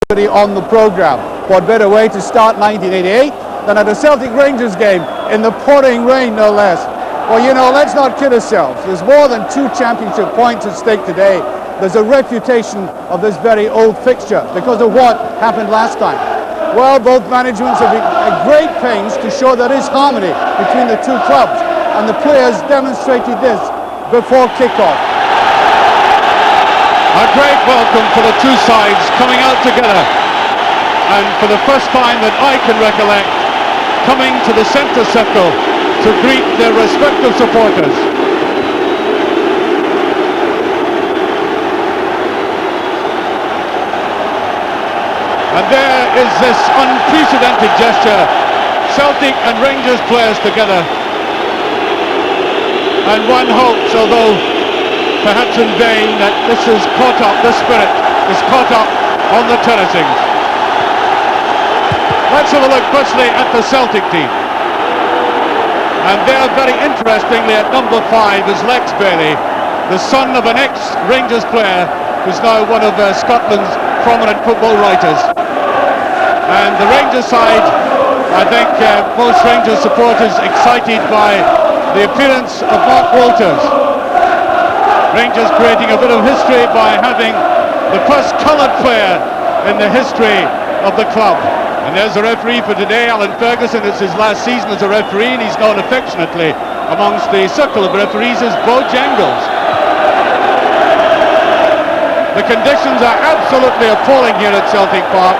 on the programme. What better way to start 1988 than at a Celtic Rangers game in the pouring rain, no less. Well, you know, let's not kid ourselves. There's more than 2 championship points at stake today. There's a reputation of this very old fixture because of what happened last time. Well, both managements have been at great pains to show there is harmony between the 2 clubs, and the players demonstrated this before kick-off. A great welcome for the 2 sides coming out together, and for the first time that I can recollect, coming to the centre circle to greet their respective supporters. And there is this unprecedented gesture, Celtic and Rangers players together. And one hopes, although perhaps in vain, that this is caught up, the spirit is caught up on the terracing. Let's have a look firstly at the Celtic team. And there, very interestingly, at number 5 is Lex Bailey, the son of an ex-Rangers player who's now one of Scotland's prominent football writers. And the Rangers side, I think most Rangers supporters excited by the appearance of Mark Walters. Rangers creating a bit of history by having the first coloured player in the history of the club. And there's the referee for today, Alan Ferguson. It's his last season as a referee, and he's known affectionately amongst the circle of referees as Bo Jangles. The conditions are absolutely appalling here at Celtic Park.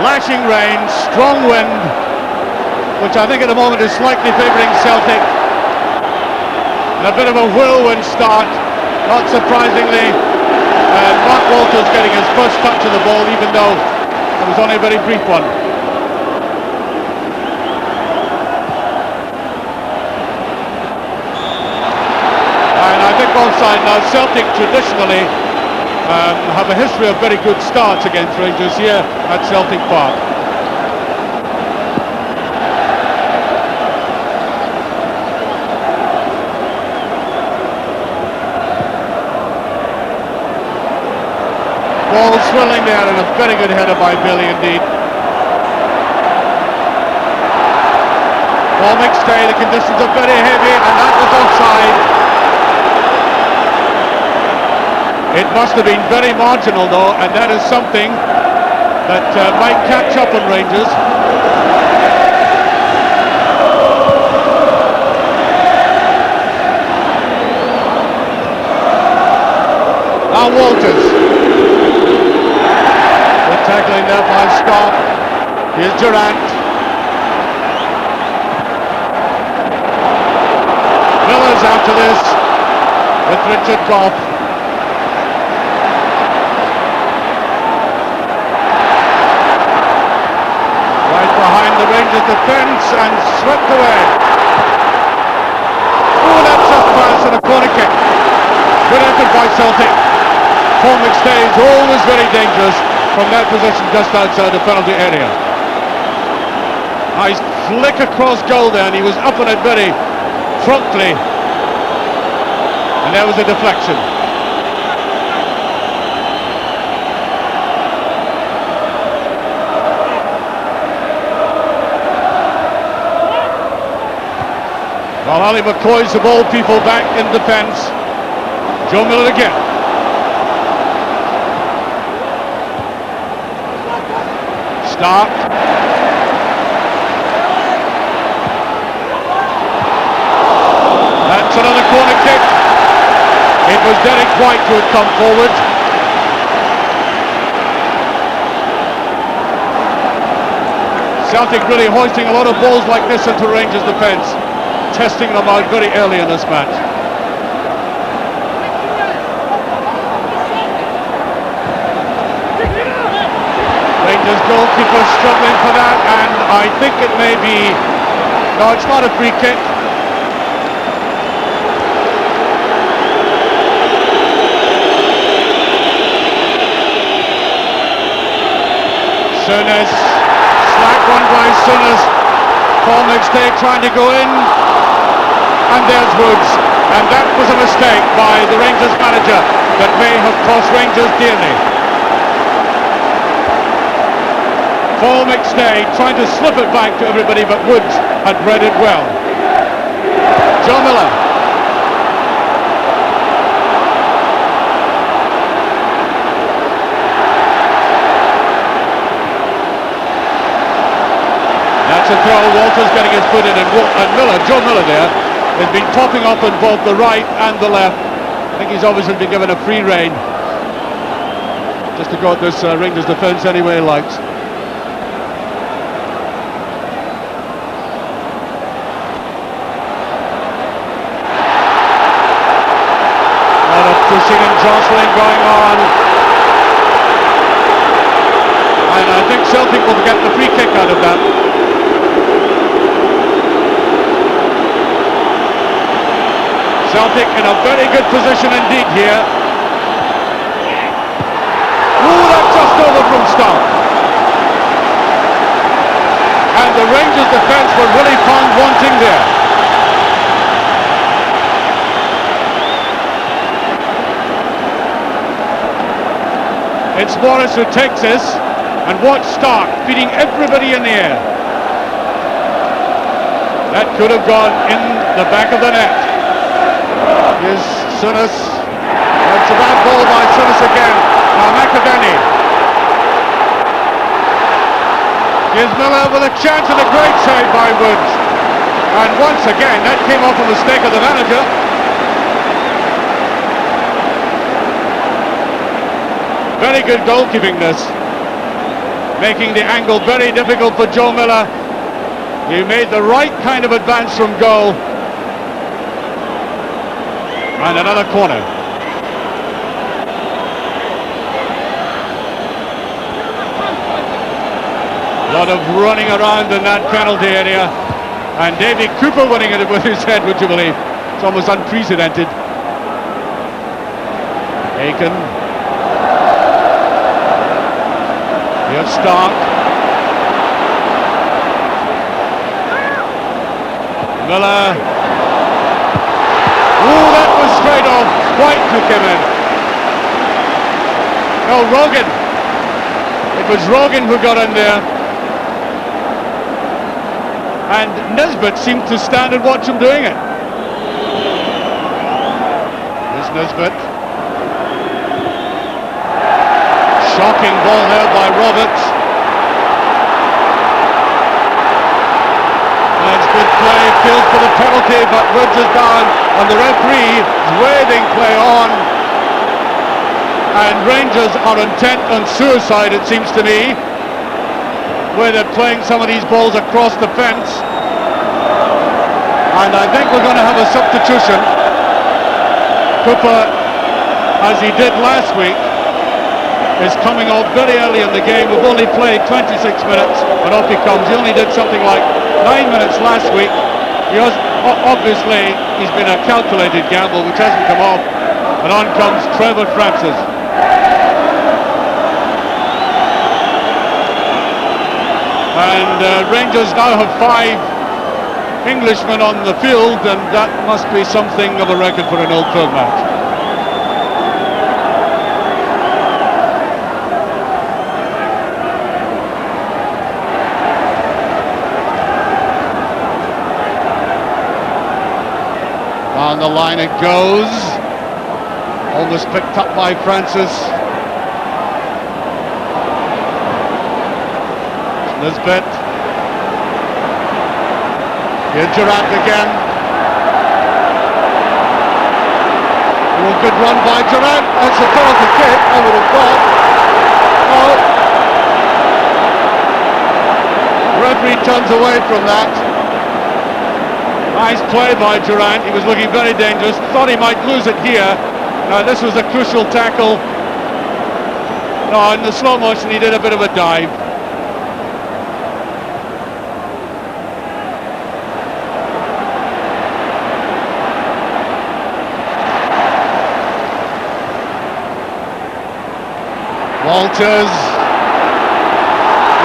Lashing rain, strong wind, which I think at the moment is slightly favouring Celtic. And a bit of a whirlwind start, not surprisingly. Mark Walters getting his first touch of the ball, even though it was only a very brief one. And I think offside now. Celtic traditionally have a history of very good starts against Rangers here at Celtic Park. Ball swirling there, and a very good header by Bailey indeed. Ball mixed day, the conditions are very heavy, and that was offside. It must have been very marginal though, and that is something that might catch up on Rangers. Now Walters. Good tackling there by Scott. Here's Durant. Miller's after this with Richard Goff. Rangers defence and swept away. Oh, that's just pass and a corner kick. Good effort by Celtic. Paul McStay is always very dangerous from that position just outside the penalty area. Nice flick across goal there, and he was up on it very promptly. And there was a deflection. Well, Ali McCoy's of all people back in defence. Joe Miller again. Stark. That's another corner kick. It was Derek White who had come forward. Celtic really hoisting a lot of balls like this into Rangers defence, testing them out very early in this match. Rangers goalkeeper struggling for that, and I think it may be... No, it's not a free kick. Souness, slack one by Souness. Paul McStay trying to go in, and there's Woods, and that was a mistake by the Rangers manager that may have cost Rangers dearly. Full McStay trying to slip it back to everybody, but Woods had read it well. Joe Miller. That's a throw. Walters getting his foot in, and Miller, Joe Miller there, has been topping up on both the right and the left. I think he's obviously been given a free rein just to go at this Rangers defence any way he likes. A lot of pushing and jostling going on, and I think Celtic will get the free kick out of that. Celtic in a very good position indeed here. Ooh, that's just over from Stark. And the Rangers defence were really found wanting there. It's Morris who takes this, and watch Stark feeding everybody in the air. That could have gone in the back of the net. Here's Souness. That's a bad ball by Souness again. Now McAvenny. Here's Miller with a chance and a great save by Woods. And once again, that came off a mistake of the manager. Very good goalkeeping this. Making the angle very difficult for Joe Miller. He made the right kind of advance from goal. And another corner. A lot of running around in that penalty area. And Davy Cooper winning it with his head, would you believe? It's almost unprecedented. Aiken. Here's Stark. Miller. Ooh, that was straight off. White took him in. No, Rogan. It was Rogan who got in there. And Nisbet seemed to stand and watch him doing it. There's Nisbet. Shocking ball there by Roberts. That's good play, field for the penalty, but Woods is down, and the referee is waving play on. And Rangers are intent on suicide, it seems to me, where they're playing some of these balls across the fence. And I think we're going to have a substitution. Cooper, as he did last week, is coming off very early in the game. We've only played 26 minutes, and off he comes. He only did something like 9 minutes last week. Obviously, he's been a calculated gamble, which hasn't come off. And on comes Trevor Francis. And Rangers now have 5 Englishmen on the field, and that must be something of a record for an Old Firm match. On the line it goes. Almost picked up by Francis. Nisbet. Here's Durant again. Oh, good run by Durant. That's a penalty kick, I would have thought. Oh. Referee turns away from that. Nice play by Durant. He was looking very dangerous. Thought he might lose it here. Now this was a crucial tackle. No, in the slow motion he did a bit of a dive. Walters.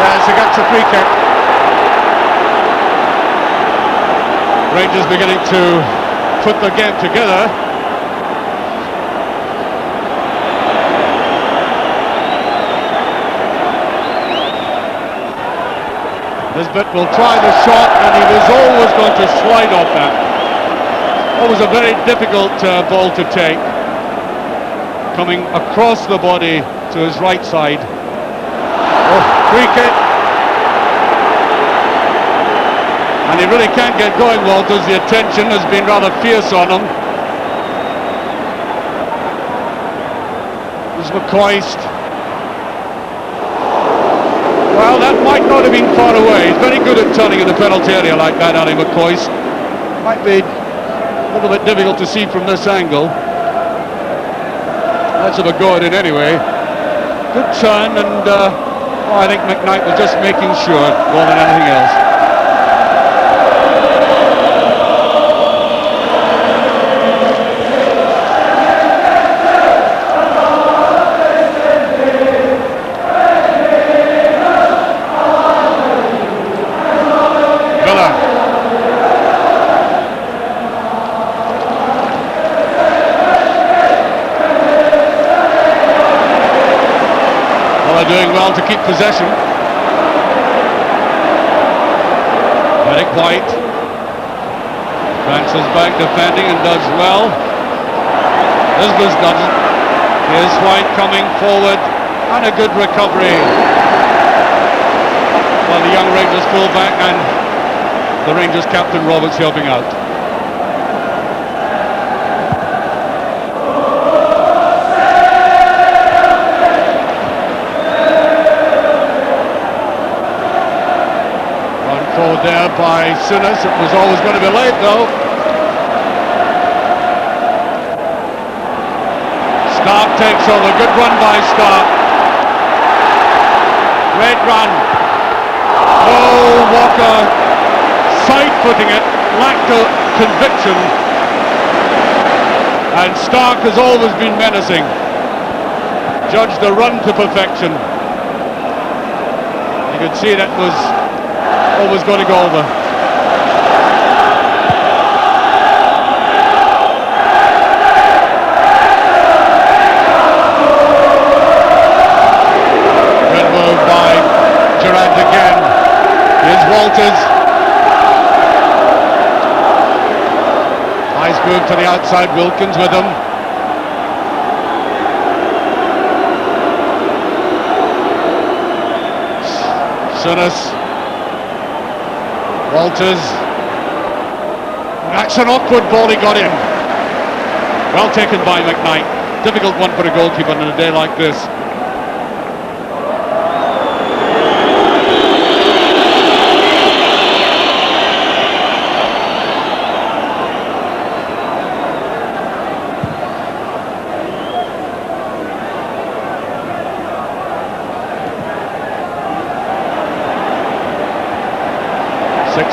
Yes, he gets a free kick. Rangers beginning to put the game together. Nisbet will try the shot, and he was always going to slide off that. Always a very difficult ball to take. Coming across the body to his right side. Oh, free kick. And he really can't get going, Walters. The attention has been rather fierce on him. There's McCoist. Well, that might not have been far away. He's very good at turning in the penalty area like that, Ali McCoist. Might be a little bit difficult to see from this angle. Let's have a go at it anyway. Good turn, and I think McKnight was just making sure more than anything else. Doing well to keep possession. Eric White. Francis back defending and does well. Lisbeth doesn't. Here's White coming forward and a good recovery. Well, the young Rangers fullback and the Rangers captain Roberts helping out. There by Souness. It was always going to be late though. Stark takes over. Good run by Stark. Great run. Oh, Walker side-footing it. Lacked of conviction. And Stark has always been menacing. Judged the run to perfection. You could see that was always going to go over. Good move by Durant again. Here's Walters. Nice move to the outside. Wilkins with him. Souness. Walters. That's an awkward ball he got in. Well taken by McKnight. Difficult one for a goalkeeper on a day like this.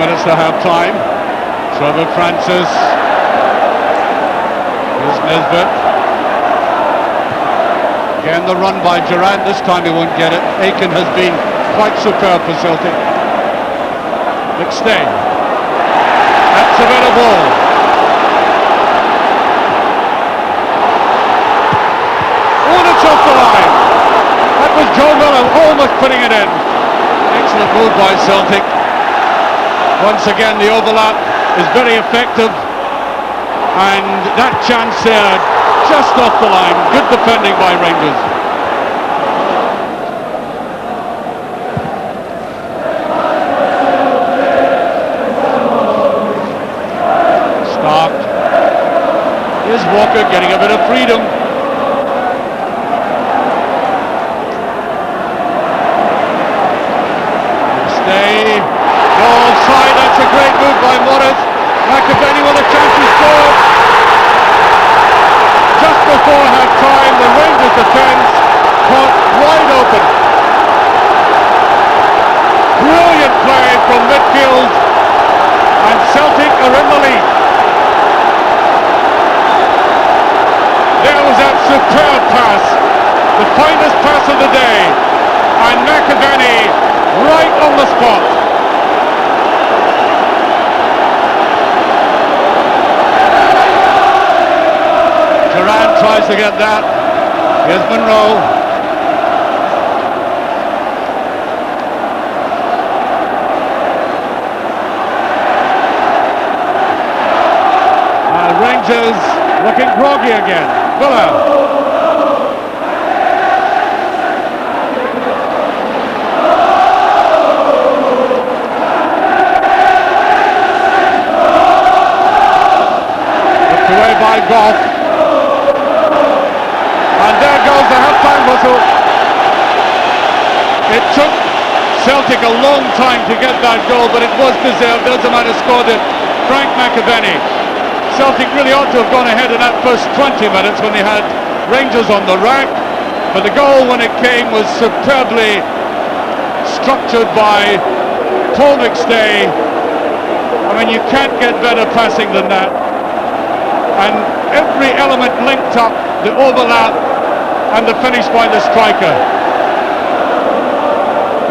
Minutes to half time. Trevor Francis. Here's Nisbet. Again the run by Durant. This time he won't get it. Aiken has been quite superb for Celtic. McStay. That's a better ball. Oh, it's off the line. That was Joe Miller almost putting it in. Excellent move by Celtic. Once again, the overlap is very effective, and that chance there just off the line. Good defending by Rangers. Stark. Here's Walker getting a bit of freedom. Stay. Offside, that's a great move by Morris. McAvenny with a chance to score. Just before half time, the Rangers defence caught wide open. Brilliant play from midfield, and Celtic are in the lead. There was that superb pass, the finest pass of the day, and McAvenny right on the spot. Durant tries to get that. Here's Monroe. bit groggy again. Villa. Away by Goff, and there goes the half-time whistle. It took Celtic a long time to get that goal, but it was deserved. Doesn't matter, scored it. Frank McAvenny. Celtic really ought to have gone ahead in that first 20 minutes when they had Rangers on the rack, but the goal when it came was superbly structured by Paul McStay. I mean, you can't get better passing than that. And every element linked up, the overlap and the finish by the striker.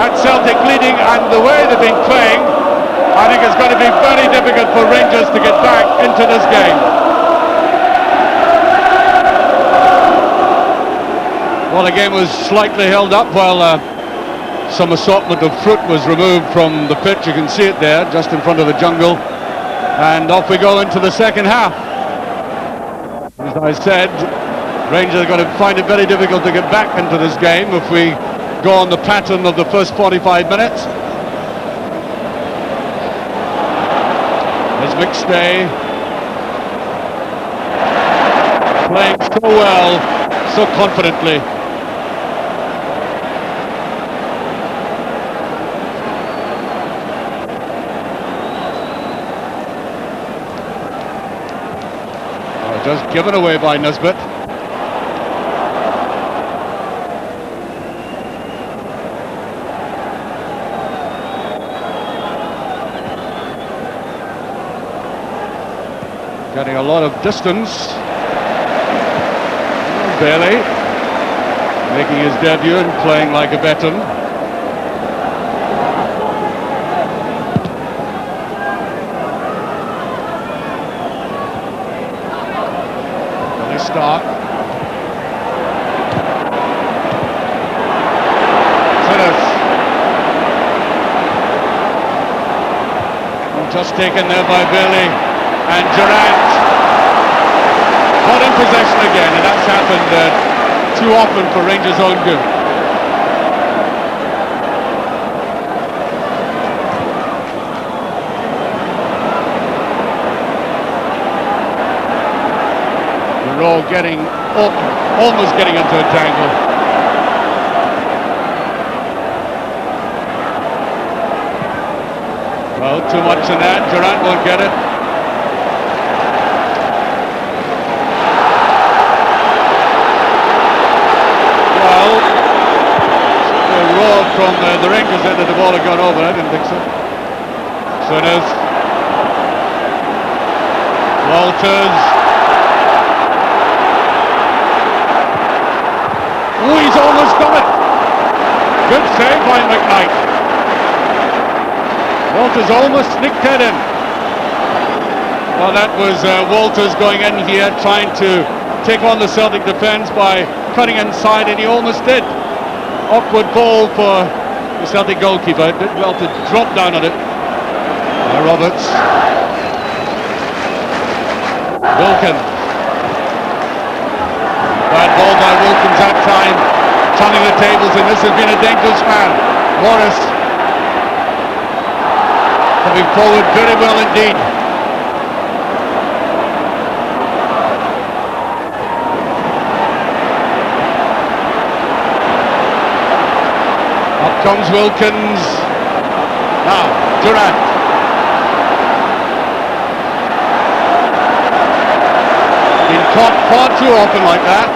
That's Celtic leading, and the way they've been playing, I think it's going to be very difficult for Rangers to get back into this game. Well, the game was slightly held up while some assortment of fruit was removed from the pitch. You can see it there, just in front of the jungle. And off we go into the second half. As I said, Rangers are going to find it very difficult to get back into this game if we go on the pattern of the first 45 minutes. There's McStay playing so well, so confidently. Just given away by Nisbet. Getting a lot of distance. Bailey making his debut and playing like a veteran. Start. Sinners. Just taken there by Bailey and Durant. Not in possession again, and that's happened too often for Rangers' own good. All getting almost getting into a tangle. Well, too much in that. Durant won't get it. Well, a roar from the Rangers end that the ball had gone over. I didn't think so. Sinners. Walters. Oh, he's almost done it. Good save by McKnight. Walters almost sneaked it in. Well, that was Walters going in here, trying to take on the Celtic defence by cutting inside, and he almost did. Awkward ball for the Celtic goalkeeper. Did well to drop down on it. Roberts. Wilkins. Bad ball by Wilkins that time, turning the tables, and this has been a dangerous man. Morris coming forward very well indeed. Up comes Wilkins. Now, Durant. Been caught far too often like that.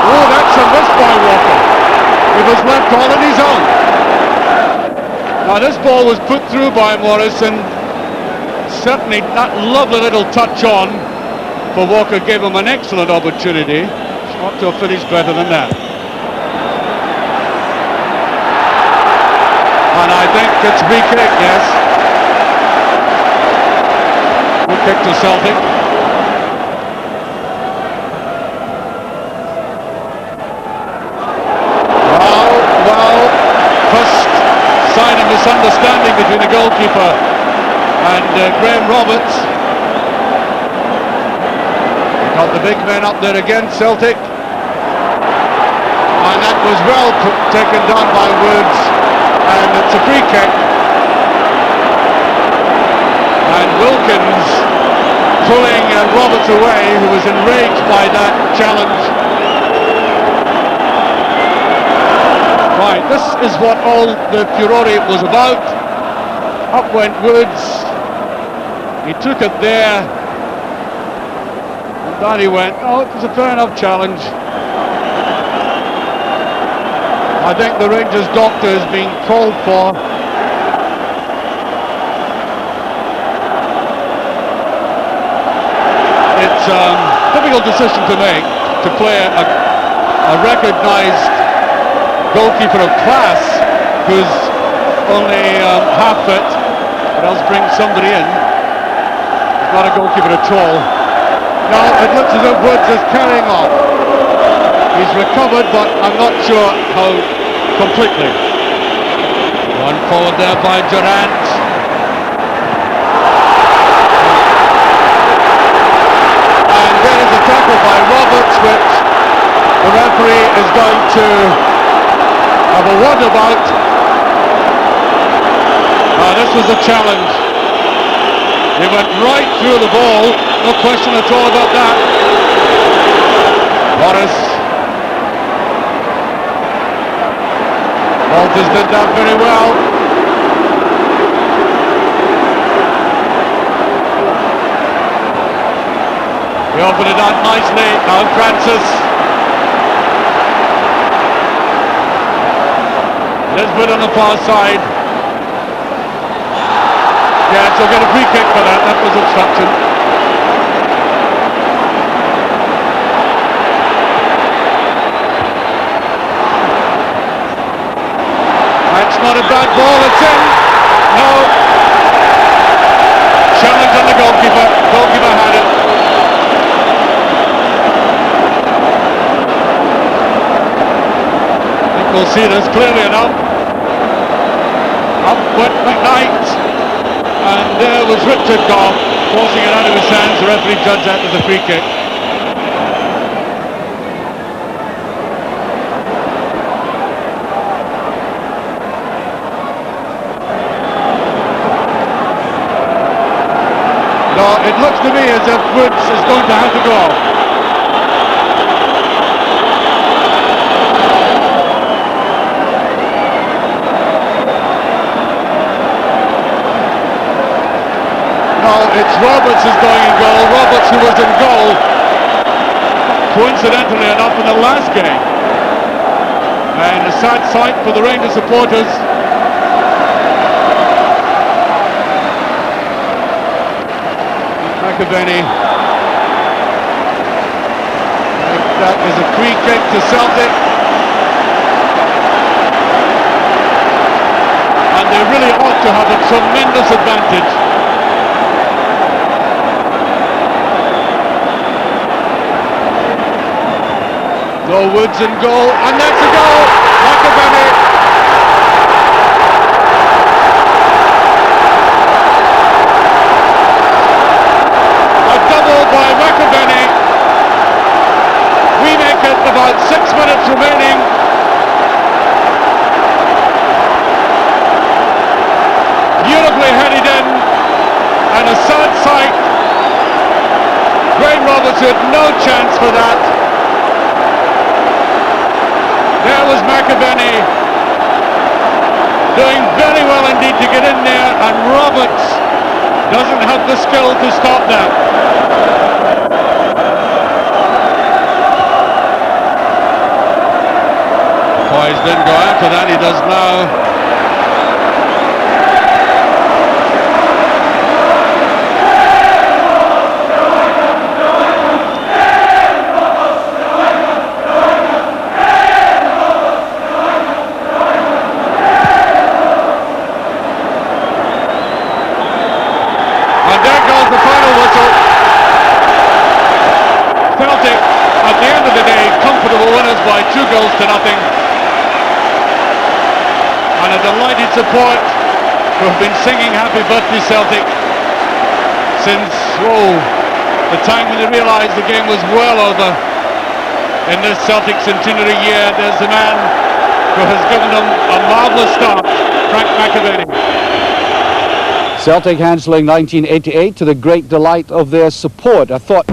Oh, that's a miss by Walker. He was left all on his own. Now this ball was put through by Morris, and certainly that lovely little touch on for Walker gave him an excellent opportunity. Ought to have finished better than that. And I think it's free kick, yes. Free kick to Celtic. Well, first sign of misunderstanding between the goalkeeper and Graham Roberts. Got the big men up there again, Celtic. And that was well taken down by Woods, and it's a free kick. And Wilkins pulling Roberts away, who was enraged by that challenge. Right, this is what all the furore was about. Up went Woods. He took it there. And down he went. Oh, it was a fair enough challenge. I think the Rangers doctor is being called for. It's a difficult decision to make, to play a recognised goalkeeper of class who's only half fit, but else bring somebody in. He's not a goalkeeper at all. Now it looks as if Woods is carrying on. He's recovered, but I'm not sure how completely. One forward there by Durant. And there is a tackle by Roberts, which the referee is going to have a word about. This was a challenge. He went right through the ball, no question at all about that. Morris. Walters did that very well. He opened it out nicely. Now Francis. Lisbon on the far side. Yes, he'll get a free kick for that. That was obstruction. That's not a bad ball. It's in. No. Challenge on the goalkeeper. Goalkeeper had it. I think we'll see this clearly enough. Up went McKnight. And there was Richard Goff forcing it out of his hands. The referee judged that as a free kick. No, it looks to me as if Woods is going to have to go. It's Roberts who's going in goal. Roberts, who was in goal, coincidentally enough, in the last game. And a sad sight for the Rangers supporters. McAvenny. That is a free kick to Celtic. And they really ought to have a tremendous advantage. No Woods in goal, and that's a goal! McAvenny. A double by McAvenny. We make it about 6 minutes remaining. Beautifully headed in, and a sad sight. Graham Roberts had no chance for that. There was McAvenny doing very well indeed to get in there, and Roberts doesn't have the skill to stop that. Poise didn't go after that, he does now. Celtic, at the end of the day, comfortable winners by 2 goals to nothing. And a delighted support who have been singing Happy Birthday Celtic since the time when they realised the game was well over in this Celtic centenary year. There's the man who has given them a marvellous start, Frank McAvenny. Celtic handling 1988 to the great delight of their support. I thought...